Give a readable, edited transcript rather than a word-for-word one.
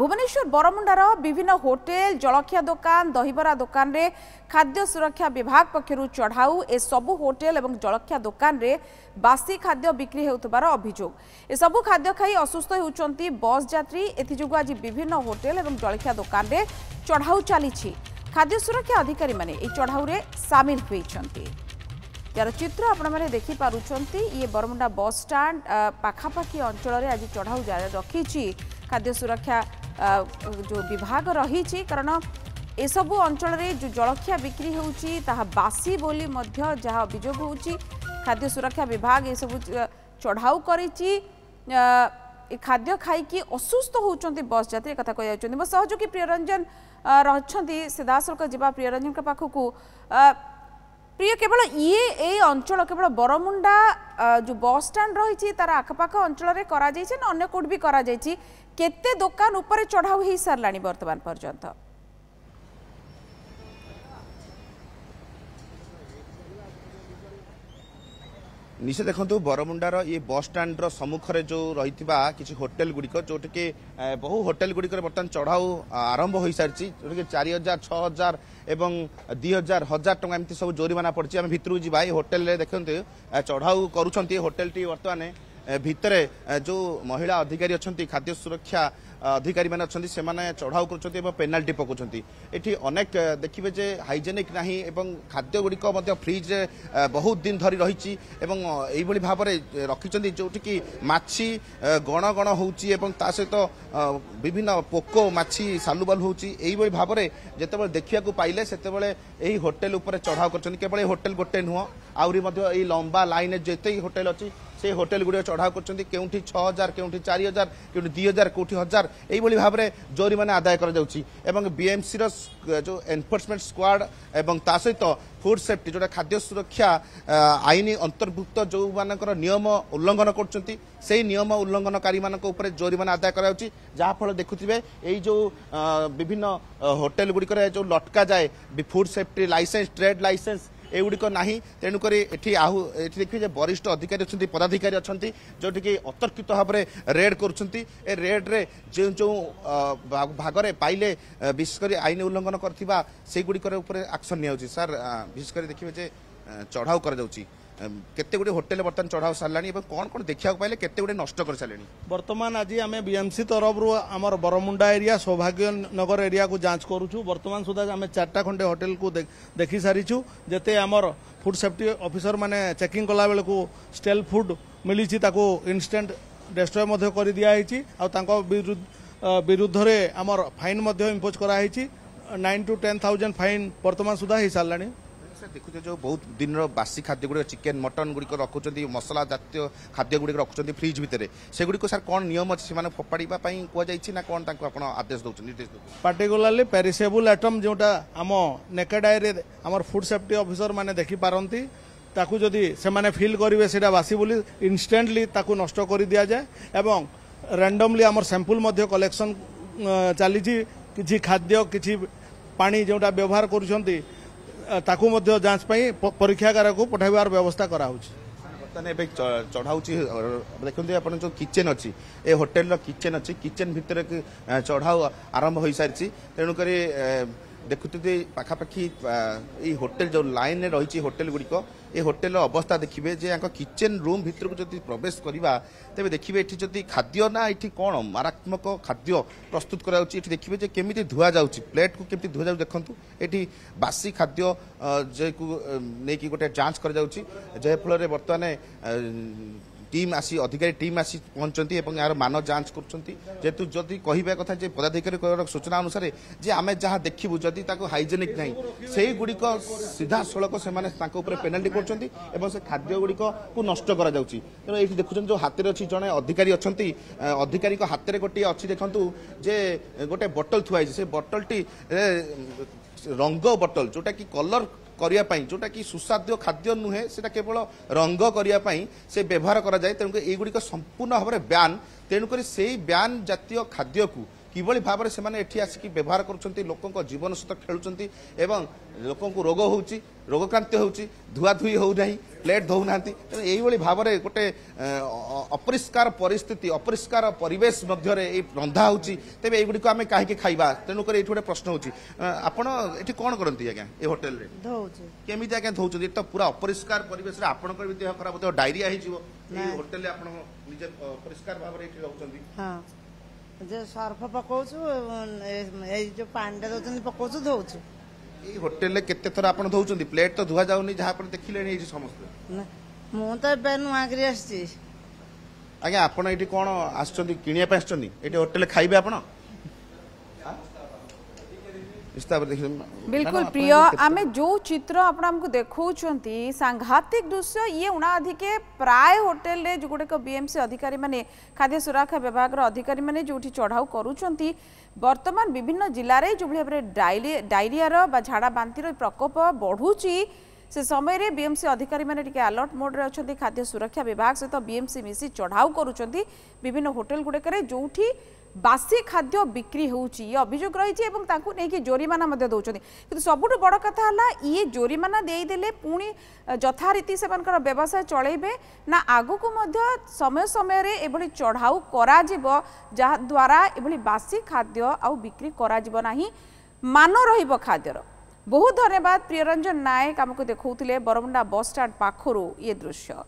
भुवनेश्वर बरमुंडार विभिन्न होटेल जलखिया दुकान दहीबरा दुकान रे खाद्य सुरक्षा विभाग पक्षरु चढ़ाऊ ए सबु होटेल एवं जलखिया दुकान रे बासी खाद्य बिक्री हेउतबार अभियोग ए सबु खाद्य खाई असुस्थ होउचंती बस यात्री एथिजोगु आज विभिन्न होटेल एवं जलखिया दुकान रे चढ़ाऊ चली खाद्य सुरक्षा अधिकारी माने ए चढ़ाऊ रे शामिल होइचंती यार चित्र आपण माने देखि पारुचंती ये बरमुंडा बस स्टैंड पाखापाखी अंचल रे आज चढ़ाऊ जारी रखी खाद्य सुरक्षा जो विभाग रही कारण ए सबु अंचल रे जो जलखिया बिक्री होउची ताहा बासी बोली मध्य जहा अभियोग होउची खाद्य सुरक्षा विभाग ए सबु चढ़ाऊ करिची खाद्य खाई कि असुस्थ होउचंती बस यात्री कथा कह जाउचंती मो सहयोगी प्रियरंजन रहछंती सीधासलक जिबा प्रियरंजन के पाखकू प्रिय केवल ये ए अंचल केवल बरमुंडा जो बस स्टैंड रही तार आखपाख अंचल रे करा जाइछे न अन्य कोड भी करा जाइछि केते दुकान ऊपर चढ़ाऊ ही सारलानी वर्तमान पर्यंत निश्चय देखो बरमुंडार ये बस स्टैंड सम्मुखें जो रही किसी होटेल गुड़िक जोटि कि बहु होटेल गुड़िक बर्तमान चढ़ाऊ आरंभ हो सारी जोटि कि 4000 6000 एवं 2000 1000 टंका एमती सब जोरिमाना पड़ी आम भितर जा होटेल देखते चढ़ाऊ करुँच होटेल टी बर्तमान भितर जो महिला अधिकारी अच्छा खाद्य सुरक्षा अधिकारी मैंने अच्छा से चढ़ाऊ कर पेनाल्टी पकाउं ये अनेक देखिए जे हाइजेनिक ना खाद्य गुड़िक फ्रिज बहुत दिन धरी रही भाव में रखी जोटि कि माछी गण गण होता सहित विभिन्न पोको माछी सालुबालु होई भाव में जिते देखा पाइले से यही होटेल उपर चढ़ाऊ कर केवल होटेल गोटे नुह आहरी लंबा लाइन जिते होटेल अच्छी से होटेल गुड़िक चढ़ाऊ कर 6000 के 4000 के 2000 कौटी 1000 यही भाव में जोरिमाना आदाय कर बीएमसी जो एनफोर्समेंट स्क्वाड एवं ता सहित फूड सेफ्टी जोटा खाद्य सुरक्षा आईन अंतर्भुक्त जो मानकर नियम उल्लंघन कर नियम उल्लंघनकारी मान जोरिमाना आदाय कराफल देखुए यही जो विभिन्न होटेल गुड़िक जो लटका जाए food safety licence trade licence एगुड़िक ना तेणुक देखिए वरिष्ठ अधिकारी अच्छा पदाधिकारी अच्छा जोटि कि अतर्कित भाव में रेड करेड्रे जो जो भागरे पाइले विशेषकर आईन उल्लंघन करगुड़िकर एक्शन नि सार विशेषकर देखिए चढ़ाऊ कर केते गुड़े होटेल बर्तमान चढ़ाऊ सारे कौन कौन देखा पाइले केते गुड़े नष्ट कर सारे बर्तमान आज आम बीएमसी तरफ आमर बरमुंडा एरिया सौभाग्य नगर एरिया को जांच करूँ बर्तमान सुधा आम 4टा खंडे होटेल को देखी सारीचु जेते आमर फूड सेफ्टी ऑफिसर माने चेकिंग कला बेले को स्टेल फूड मिली इंस्टेंट डिस्ट्रॉय कर दिखाई विरुद्ध में आमर फाइन इम्पोज कराई 9 to 10,000 फाइन बर्तमान सुधा हो सारे देखुचे जो बहुत दिन बासी खाद्य गुड़िक चिकेन मटन गुड़िक रखुच्च मसला जातीय खाद्य गुड़िक रखुच्च फ्रिज भितर से गुड़िक सार कौन नियम अच्छे से फोपाड़ा कहना कौन आदेश दौर निर्देश पार्टिकुलारली पेरिसेबल आइटम जोटा आम नेकेड आई आम फूड सेफ्टी ऑफिसर माने देखि पारंती ताकू जदि से माने फील करेंगे से बासी बोली इंस्टेंटली ताकू नष्ट कर दि जाए एवं रैंडमली आम सैंपल कलेक्शन चली किसी खाद्य किसी पानी जोटा व्यवहार करुँच ताकू मध्य जांच परीक्षागार को पठाइबार व्यवस्था कराऊँ चढ़ाऊ देखते आप जो किचेन अच्छी ए होटेल किचेन अच्छी किचेन भितर चढ़ाऊ आरंभ हो सारी तेणुक देखुते पाखापाखी होटेल जो लाइन रही होटेल गुड़िक ये होटेल अवस्था देखिए जे किचेन रूम भितर को जब प्रवेश करवा तेज देखिए ये जदि खाद्य ना ये कौन मारात्मक खाद्य प्रस्तुत कर देखिए केमी धुआ जा प्लेट को केमी धुआ जा देखूँ ये बासी खाद्य जे गोटे जांच कर बर्तमान टीम आसी अधिकारी टीम आसी पहुंचती यार मान जांच करेतु जदि कहवा कथा पदाधिकारी सूचना अनुसार जे आम जहाँ देखू जदि हाइजेनिक ना से गुड़िक सीधा सड़क से पेनाल्टी कर खाद्य गुड़िक को नष्ट कर तेणु ये देखुं जो हाथ में अच्छी जड़े अधिकारी अच्छा अधिकारी हाथ में गोटे अच्छी देखु जे गोटे बोतल थुआई से बोतल टी रंग बोतल जोटा कि कलर करने जोटा कि सुस्वाद्य खाद्य नुहे से केवल रंग करने से व्यवहार कराए तेणुक युड़िक संपूर्ण भाव में ब्यान तेणुक से ब्यान जातीय खाद्य को किभली भाव में से आसिक व्यवहार कर लोकों जीवन सहित खेलुंट एवं लोक रोग होउची रोगक्रांति होउची धुआ धुई हो नहीं प्लेट धो ना यही भाव में गोटे अपरिष्कार परिस्थिति अपरिष्कार परिवेश मध्य रंधा होउची तेबे एगुडी आम कहीं खाइबा तेणुक ये गोटे प्रश्न होची आपण एठी कोन करंती आज्ञा ए होटल रे धोउछु केमिति आज्ञा धोउछु तो पूरा अपरिष्कार परिवेश रे आपणकर भी देह खराब होतो डायरिया हे जीवो ए होटल रे आपण निजे परिष्कार भाव रे एठी रहउचंदी हां जे सर्फ पकाउछु ए जो पांडा दउचंदी पकाउछु धोउछु ये होटल रे केते थर आपण धोउचंदी प्लेट तो धुआ जाउनी जहा आपण देखिले नै समस्त मु तो बे नुआ करी आछि आज्ञा आपण एठी कोन आछचंदी किनिया पे आछचंदी एठी होटल खाइबे आपण बिल्कुल प्रिय आमे जो चित्र आपण हमको देखौछंती सांघातिक दृश्य ये उणा अधिके प्राय होटल रे जो गुडे बीएमसी अधिकारी माने खाद्य सुरक्षा विभाग रो अधिकारी माने जोठी चढ़ाऊ करूछंती वर्तमान विभिन्न जिल्ला रे जो भाबरे डायरिया रो बा झाड़ा बांती रो प्रकोप बढ़ुची से समय रे बीएमसी अधिकारी माने टिके अलर्ट मोड रे अछंती खाद्य सुरक्षा विभाग सहित बीएमसी मिसी चढ़ाऊ करूछंती विभिन्न होटल गुडे करे जोठी बासी खाद्य बिक्री होउची ये अभियोग रही एवं ताकू नहीं कि जोरिमाना मध्य दौरान कि सबुठ बड़ कथा है ये जोरिमाना देदेले पुणी यथारीति से व्यवसाय चलेबे ना आगु को समय समय रे एभली चढ़ाऊ करा जिवो जहा द्वारा एभली बासी खाद्य आउ बिक्री करा जिवो नाही मान रहिबो खाद्यर। बहुत धन्यवाद प्रियरंजन नायक आमको देखौथिले बरमुंडा बस स्टैंड पाखरु ये दृश्य।